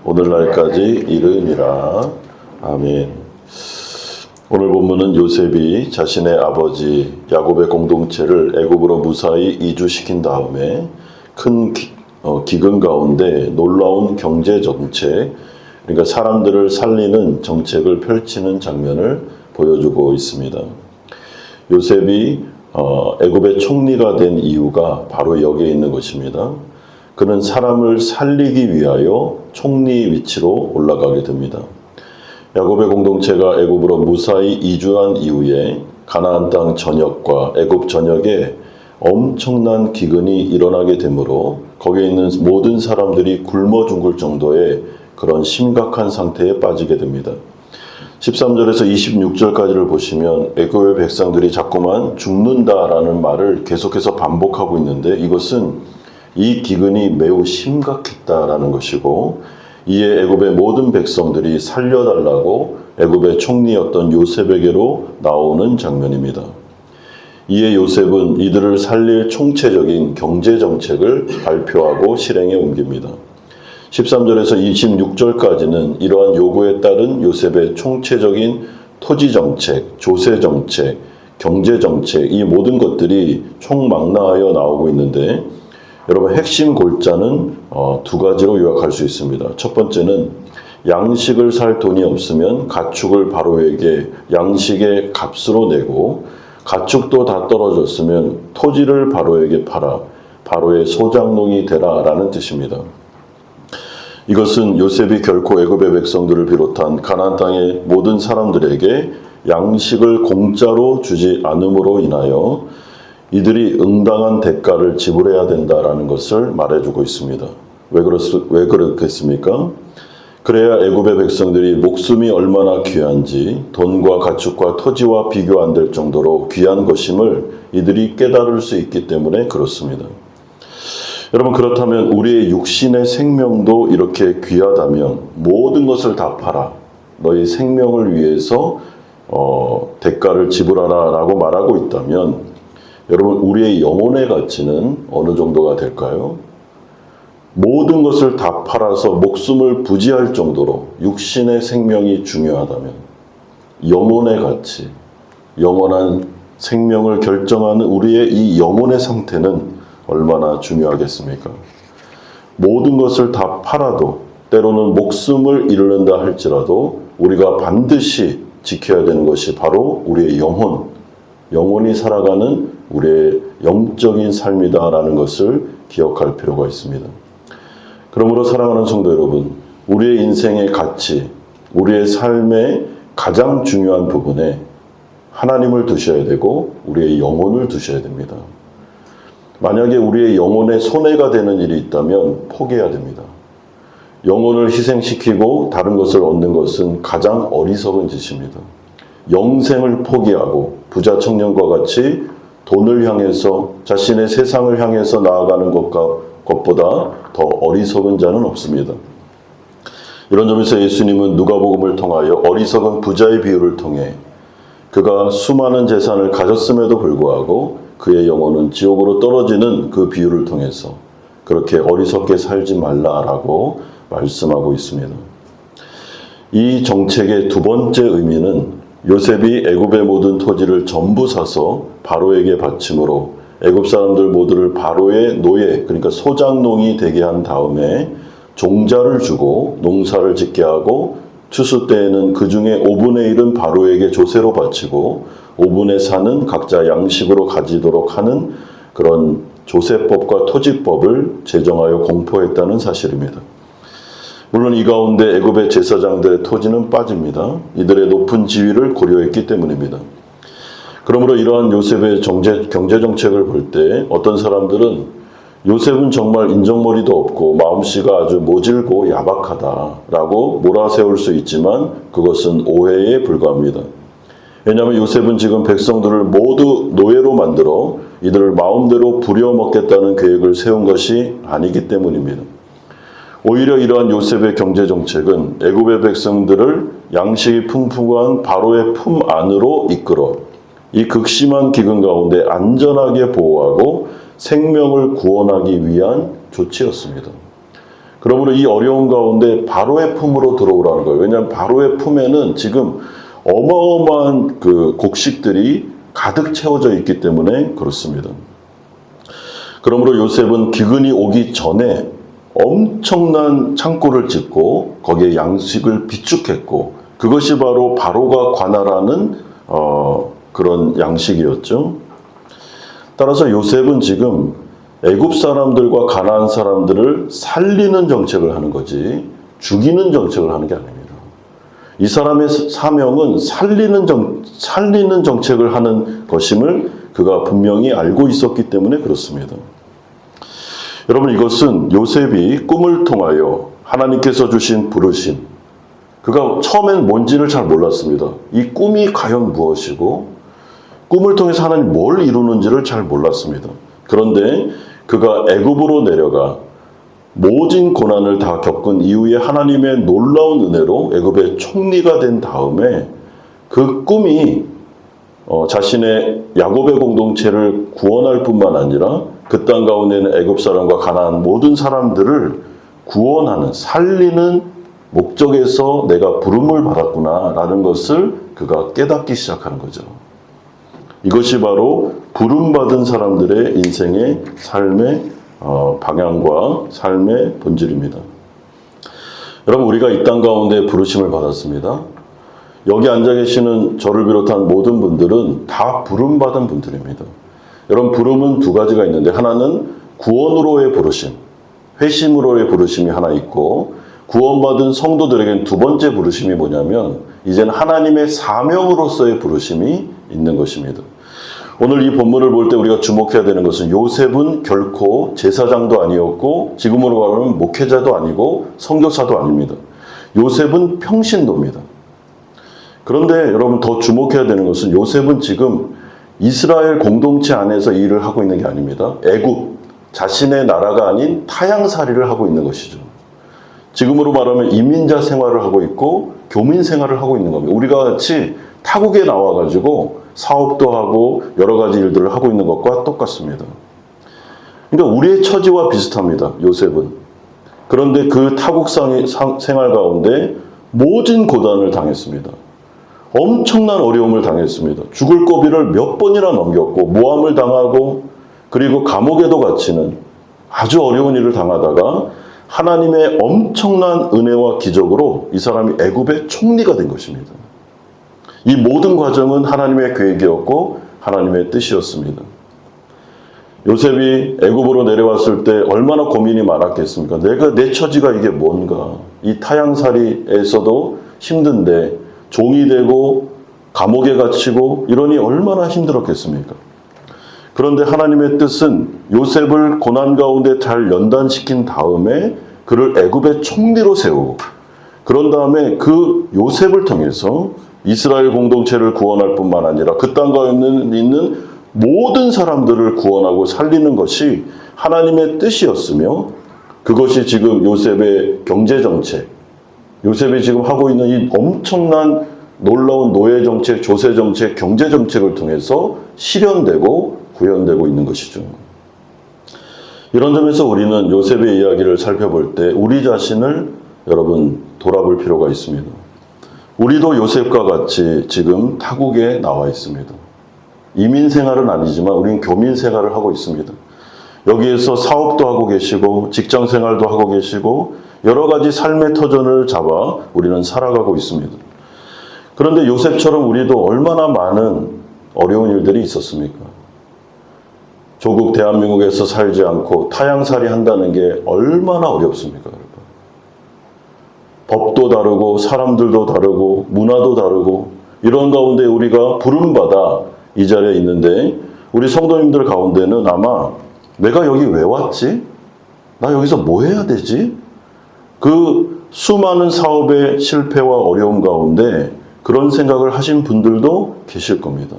오늘날까지 이르니라. 아멘. 오늘 본문은 요셉이 자신의 아버지 야곱의 공동체를 애굽으로 무사히 이주시킨 다음에 큰 기근 가운데 놀라운 경제 정책, 그러니까 사람들을 살리는 정책을 펼치는 장면을 보여주고 있습니다. 요셉이 애굽의 총리가 된 이유가 바로 여기에 있는 것입니다. 그는 사람을 살리기 위하여 총리 위치로 올라가게 됩니다. 야곱의 공동체가 애굽으로 무사히 이주한 이후에 가나안 땅 전역과 애굽 전역에 엄청난 기근이 일어나게 되므로 거기에 있는 모든 사람들이 굶어 죽을 정도의 그런 심각한 상태에 빠지게 됩니다. 13절에서 26절까지를 보시면 애굽의 백성들이 자꾸만 죽는다라는 말을 계속해서 반복하고 있는데, 이것은 이 기근이 매우 심각했다라는 것이고, 이에 애굽의 모든 백성들이 살려달라고 애굽의 총리였던 요셉에게로 나오는 장면입니다. 이에 요셉은 이들을 살릴 총체적인 경제 정책을 발표하고 실행에 옮깁니다. 13절에서 26절까지는 이러한 요구에 따른 요셉의 총체적인 토지 정책, 조세 정책, 경제 정책, 이 모든 것들이 총망라하여 나오고 있는데, 여러분 핵심 골자는 두 가지로 요약할 수 있습니다. 첫 번째는 양식을 살 돈이 없으면 가축을 바로에게 양식의 값으로 내고, 가축도 다 떨어졌으면 토지를 바로에게 팔아 바로의 소장농이 되라 라는 뜻입니다. 이것은 요셉이 결코 애굽의 백성들을 비롯한 가나안 땅의 모든 사람들에게 양식을 공짜로 주지 않음으로 인하여 이들이 응당한 대가를 지불해야 된다라는 것을 말해주고 있습니다. 왜 그렇겠습니까? 그래야 애굽의 백성들이 목숨이 얼마나 귀한지 돈과 가축과 토지와 비교 안 될 정도로 귀한 것임을 이들이 깨달을 수 있기 때문에 그렇습니다. 여러분, 그렇다면 우리의 육신의 생명도 이렇게 귀하다면 모든 것을 다 팔아 너희 생명을 위해서 대가를 지불하라 라고 말하고 있다면, 여러분, 우리의 영혼의 가치는 어느 정도가 될까요? 모든 것을 다 팔아서 목숨을 부지할 정도로 육신의 생명이 중요하다면 영혼의 가치, 영원한 생명을 결정하는 우리의 이 영혼의 상태는 얼마나 중요하겠습니까? 모든 것을 다 팔아도, 때로는 목숨을 잃는다 할지라도 우리가 반드시 지켜야 되는 것이 바로 우리의 영혼이 살아가는 우리의 영적인 삶이다라는 것을 기억할 필요가 있습니다. 그러므로 사랑하는 성도 여러분, 우리의 인생의 가치, 우리의 삶의 가장 중요한 부분에 하나님을 두셔야 되고 우리의 영혼을 두셔야 됩니다. 만약에 우리의 영혼에 손해가 되는 일이 있다면 포기해야 됩니다. 영혼을 희생시키고 다른 것을 얻는 것은 가장 어리석은 짓입니다. 영생을 포기하고 부자 청년과 같이 돈을 향해서, 자신의 세상을 향해서 나아가는 것보다 더 어리석은 자는 없습니다. 이런 점에서 예수님은 누가복음을 통하여 어리석은 부자의 비유를 통해 그가 수많은 재산을 가졌음에도 불구하고 그의 영혼은 지옥으로 떨어지는 그 비유를 통해서 그렇게 어리석게 살지 말라라고 말씀하고 있습니다. 이 정책의 두 번째 의미는 요셉이 애굽의 모든 토지를 전부 사서 바로에게 바침으로 애굽 사람들 모두를 바로의 노예, 그러니까 소장농이 되게 한 다음에 종자를 주고 농사를 짓게 하고, 추수 때에는 그 중에 5분의 1은 바로에게 조세로 바치고 5분의 4는 각자 양식으로 가지도록 하는 그런 조세법과 토지법을 제정하여 공포했다는 사실입니다. 물론 이 가운데 애굽의 제사장들의 토지는 빠집니다. 이들의 높은 지위를 고려했기 때문입니다. 그러므로 이러한 요셉의 경제정책을 볼 때 어떤 사람들은 요셉은 정말 인정머리도 없고 마음씨가 아주 모질고 야박하다라고 몰아세울 수 있지만 그것은 오해에 불과합니다. 왜냐하면 요셉은 지금 백성들을 모두 노예로 만들어 이들을 마음대로 부려먹겠다는 계획을 세운 것이 아니기 때문입니다. 오히려 이러한 요셉의 경제정책은 애굽의 백성들을 양식이 풍부한 바로의 품 안으로 이끌어 이 극심한 기근 가운데 안전하게 보호하고 생명을 구원하기 위한 조치였습니다. 그러므로 이 어려운 가운데 바로의 품으로 들어오라는 거예요. 왜냐하면 바로의 품에는 지금 어마어마한 그 곡식들이 가득 채워져 있기 때문에 그렇습니다. 그러므로 요셉은 기근이 오기 전에 엄청난 창고를 짓고 거기에 양식을 비축했고, 그것이 바로 바로가 관할하는 그런 양식이었죠. 따라서 요셉은 지금 애굽 사람들과 가나안 사람들을 살리는 정책을 하는 거지 죽이는 정책을 하는 게 아닙니다. 이 사람의 사명은 살리는 정책을 하는 것임을 그가 분명히 알고 있었기 때문에 그렇습니다. 여러분, 이것은 요셉이 꿈을 통하여 하나님께서 주신 부르심, 그가 처음엔 뭔지를 잘 몰랐습니다. 이 꿈이 과연 무엇이고 꿈을 통해서 하나님 뭘 이루는지를 잘 몰랐습니다. 그런데 그가 애굽으로 내려가 모진 고난을 다 겪은 이후에 하나님의 놀라운 은혜로 애굽의 총리가 된 다음에 그 꿈이 자신의 야곱의 공동체를 구원할 뿐만 아니라 그 땅 가운데 있는 애굽 사람과 가나안 모든 사람들을 구원하는, 살리는 목적에서 내가 부름을 받았구나라는 것을 그가 깨닫기 시작하는 거죠. 이것이 바로 부름받은 사람들의 인생의 삶의 방향과 삶의 본질입니다. 여러분, 우리가 이 땅 가운데 부르심을 받았습니다. 여기 앉아 계시는 저를 비롯한 모든 분들은 다 부름받은 분들입니다. 여러분, 부름은 두 가지가 있는데, 하나는 구원으로의 부르심, 회심으로의 부르심이 하나 있고, 구원받은 성도들에게는 두 번째 부르심이 뭐냐면 이제는 하나님의 사명으로서의 부르심이 있는 것입니다. 오늘 이 본문을 볼 때 우리가 주목해야 되는 것은 요셉은 결코 제사장도 아니었고 지금으로 말하면 목회자도 아니고 선교사도 아닙니다. 요셉은 평신도입니다. 그런데 여러분, 더 주목해야 되는 것은 요셉은 지금 이스라엘 공동체 안에서 일을 하고 있는 게 아닙니다. 애굽, 자신의 나라가 아닌 타향살이를 하고 있는 것이죠. 지금으로 말하면 이민자 생활을 하고 있고 교민 생활을 하고 있는 겁니다. 우리가 같이 타국에 나와가지고 사업도 하고 여러 가지 일들을 하고 있는 것과 똑같습니다. 그러니까 우리의 처지와 비슷합니다. 요셉은. 그런데 그 타국 생활 가운데 모진 고단을 당했습니다. 엄청난 어려움을 당했습니다. 죽을 고비를 몇 번이나 넘겼고 모함을 당하고 그리고 감옥에도 갇히는 아주 어려운 일을 당하다가 하나님의 엄청난 은혜와 기적으로 이 사람이 애굽의 총리가 된 것입니다. 이 모든 과정은 하나님의 계획이었고 하나님의 뜻이었습니다. 요셉이 애굽으로 내려왔을 때 얼마나 고민이 많았겠습니까? 내 처지가 이게 뭔가? 이 타향살이에서도 힘든데 종이 되고 감옥에 갇히고 이러니 얼마나 힘들었겠습니까? 그런데 하나님의 뜻은 요셉을 고난 가운데 잘 연단시킨 다음에 그를 애굽의 총리로 세우고, 그런 다음에 그 요셉을 통해서 이스라엘 공동체를 구원할 뿐만 아니라 그 땅 가운데 있는 모든 사람들을 구원하고 살리는 것이 하나님의 뜻이었으며, 그것이 지금 요셉의 경제정책, 요셉이 지금 하고 있는 이 엄청난 놀라운 노예정책, 조세정책, 경제정책을 통해서 실현되고 구현되고 있는 것이죠. 이런 점에서 우리는 요셉의 이야기를 살펴볼 때 우리 자신을 여러분 돌아볼 필요가 있습니다. 우리도 요셉과 같이 지금 타국에 나와 있습니다. 이민 생활은 아니지만 우리는 교민 생활을 하고 있습니다. 여기에서 사업도 하고 계시고 직장 생활도 하고 계시고 여러 가지 삶의 터전을 잡아 우리는 살아가고 있습니다. 그런데 요셉처럼 우리도 얼마나 많은 어려운 일들이 있었습니까? 조국 대한민국에서 살지 않고 타향살이 한다는 게 얼마나 어렵습니까? 법도 다르고 사람들도 다르고 문화도 다르고 이런 가운데 우리가 부름받아 이 자리에 있는데, 우리 성도님들 가운데는 아마 내가 여기 왜 왔지? 나 여기서 뭐 해야 되지? 그 수많은 사업의 실패와 어려움 가운데 그런 생각을 하신 분들도 계실 겁니다.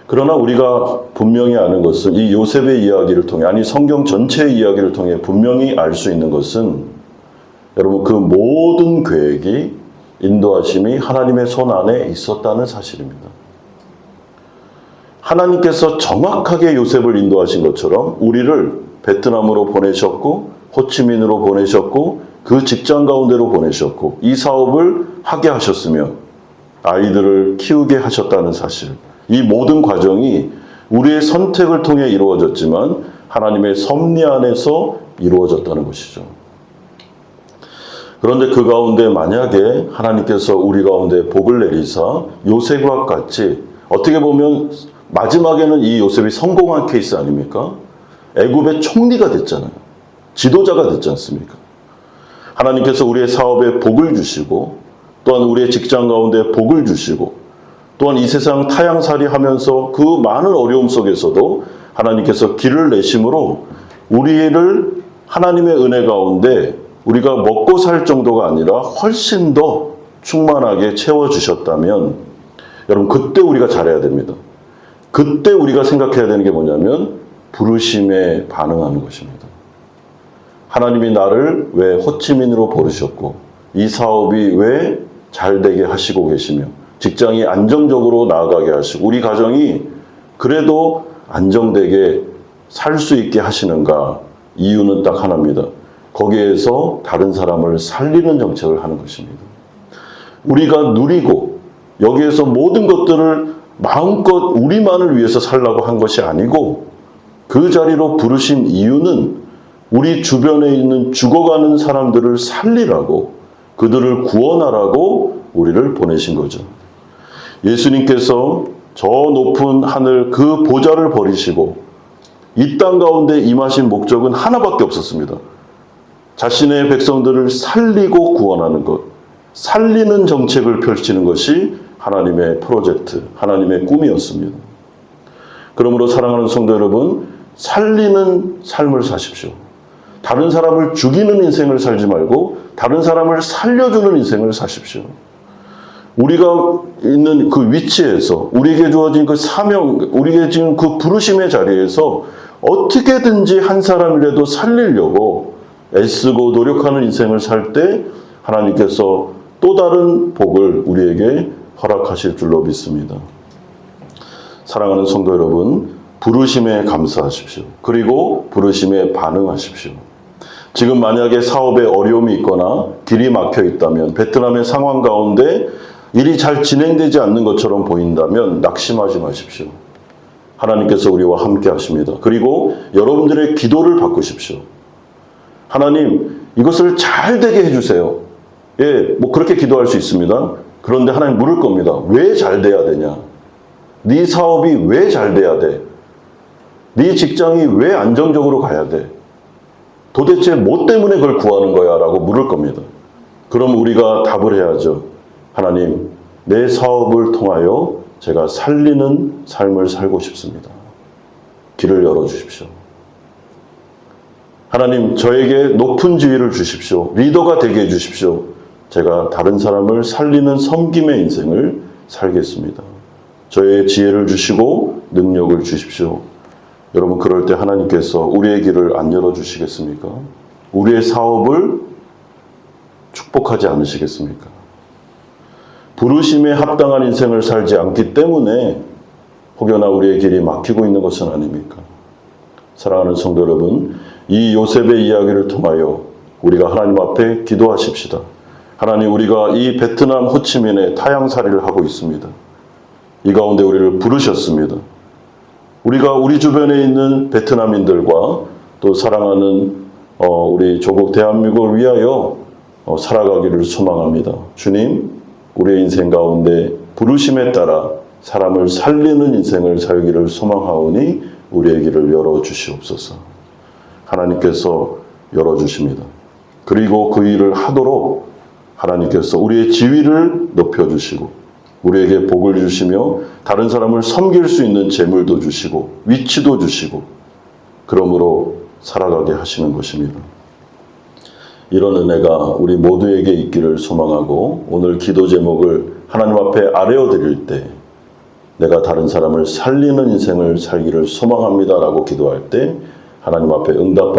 그러나 우리가 분명히 아는 것은 이 요셉의 이야기를 통해, 아니 성경 전체의 이야기를 통해 분명히 알 수 있는 것은, 여러분, 그 모든 계획이 인도하심이 하나님의 손 안에 있었다는 사실입니다. 하나님께서 정확하게 요셉을 인도하신 것처럼 우리를 베트남으로 보내셨고 호치민으로 보내셨고 그 직장 가운데로 보내셨고 이 사업을 하게 하셨으며 아이들을 키우게 하셨다는 사실, 이 모든 과정이 우리의 선택을 통해 이루어졌지만 하나님의 섭리 안에서 이루어졌다는 것이죠. 그런데 그 가운데 만약에 하나님께서 우리 가운데 복을 내리사 요셉과 같이, 어떻게 보면 마지막에는 이 요셉이 성공한 케이스 아닙니까? 애굽의 총리가 됐잖아요. 지도자가 됐지 않습니까? 하나님께서 우리의 사업에 복을 주시고 또한 우리의 직장 가운데 복을 주시고 또한 이 세상 타향살이 하면서 그 많은 어려움 속에서도 하나님께서 길을 내심으로 우리를 하나님의 은혜 가운데 우리가 먹고 살 정도가 아니라 훨씬 더 충만하게 채워주셨다면 여러분, 그때 우리가 잘해야 됩니다. 그때 우리가 생각해야 되는 게 뭐냐면 부르심에 반응하는 것입니다. 하나님이 나를 왜 호치민으로 부르셨고 이 사업이 왜 잘되게 하시고 계시며 직장이 안정적으로 나아가게 하시고 우리 가정이 그래도 안정되게 살 수 있게 하시는가? 이유는 딱 하나입니다. 거기에서 다른 사람을 살리는 정책을 하는 것입니다. 우리가 누리고 여기에서 모든 것들을 마음껏 우리만을 위해서 살라고 한 것이 아니고 그 자리로 부르신 이유는 우리 주변에 있는 죽어가는 사람들을 살리라고, 그들을 구원하라고 우리를 보내신 거죠. 예수님께서 저 높은 하늘 그 보좌를 버리시고 이 땅 가운데 임하신 목적은 하나밖에 없었습니다. 자신의 백성들을 살리고 구원하는 것, 살리는 정책을 펼치는 것이 하나님의 프로젝트, 하나님의 꿈이었습니다. 그러므로 사랑하는 성도 여러분, 살리는 삶을 사십시오. 다른 사람을 죽이는 인생을 살지 말고 다른 사람을 살려주는 인생을 사십시오. 우리가 있는 그 위치에서 우리에게 주어진 그 사명, 우리에게 지금 그 부르심의 자리에서 어떻게든지 한 사람이라도 살리려고 애쓰고 노력하는 인생을 살 때 하나님께서 또 다른 복을 우리에게 허락하실 줄로 믿습니다. 사랑하는 성도 여러분, 부르심에 감사하십시오. 그리고 부르심에 반응하십시오. 지금 만약에 사업에 어려움이 있거나 길이 막혀 있다면, 베트남의 상황 가운데 일이 잘 진행되지 않는 것처럼 보인다면 낙심하지 마십시오. 하나님께서 우리와 함께 하십니다. 그리고 여러분들의 기도를 바꾸십시오. 하나님, 이것을 잘 되게 해주세요. 예, 뭐 그렇게 기도할 수 있습니다. 그런데 하나님 물을 겁니다. 왜 잘 돼야 되냐? 네 사업이 왜 잘 돼야 돼? 네 직장이 왜 안정적으로 가야 돼? 도대체 뭐 때문에 그걸 구하는 거야? 라고 물을 겁니다. 그럼 우리가 답을 해야죠. 하나님, 내 사업을 통하여 제가 살리는 삶을 살고 싶습니다. 길을 열어주십시오. 하나님, 저에게 높은 지위를 주십시오. 리더가 되게 해주십시오. 제가 다른 사람을 살리는 섬김의 인생을 살겠습니다. 저의 지혜를 주시고 능력을 주십시오. 여러분, 그럴 때 하나님께서 우리의 길을 안 열어주시겠습니까? 우리의 사업을 축복하지 않으시겠습니까? 부르심에 합당한 인생을 살지 않기 때문에 혹여나 우리의 길이 막히고 있는 것은 아닙니까? 사랑하는 성도 여러분, 이 요셉의 이야기를 통하여 우리가 하나님 앞에 기도하십시다. 하나님, 우리가 이 베트남 호치민에 타향살이를 하고 있습니다. 이 가운데 우리를 부르셨습니다. 우리가 우리 주변에 있는 베트남인들과 또 사랑하는 우리 조국 대한민국을 위하여 살아가기를 소망합니다. 주님, 우리의 인생 가운데 부르심에 따라 사람을 살리는 인생을 살기를 소망하오니 우리의 길을 열어주시옵소서. 하나님께서 열어주십니다. 그리고 그 일을 하도록 하나님께서 우리의 지위를 높여주시고 우리에게 복을 주시며 다른 사람을 섬길 수 있는 재물도 주시고 위치도 주시고 그러므로 살아가게 하시는 것입니다. 이런 은혜가 우리 모두에게 있기를 소망하고 오늘 기도 제목을 하나님 앞에 아뢰어 드릴 때 내가 다른 사람을 살리는 인생을 살기를 소망합니다라고 기도할 때 하나님 앞에 응답받는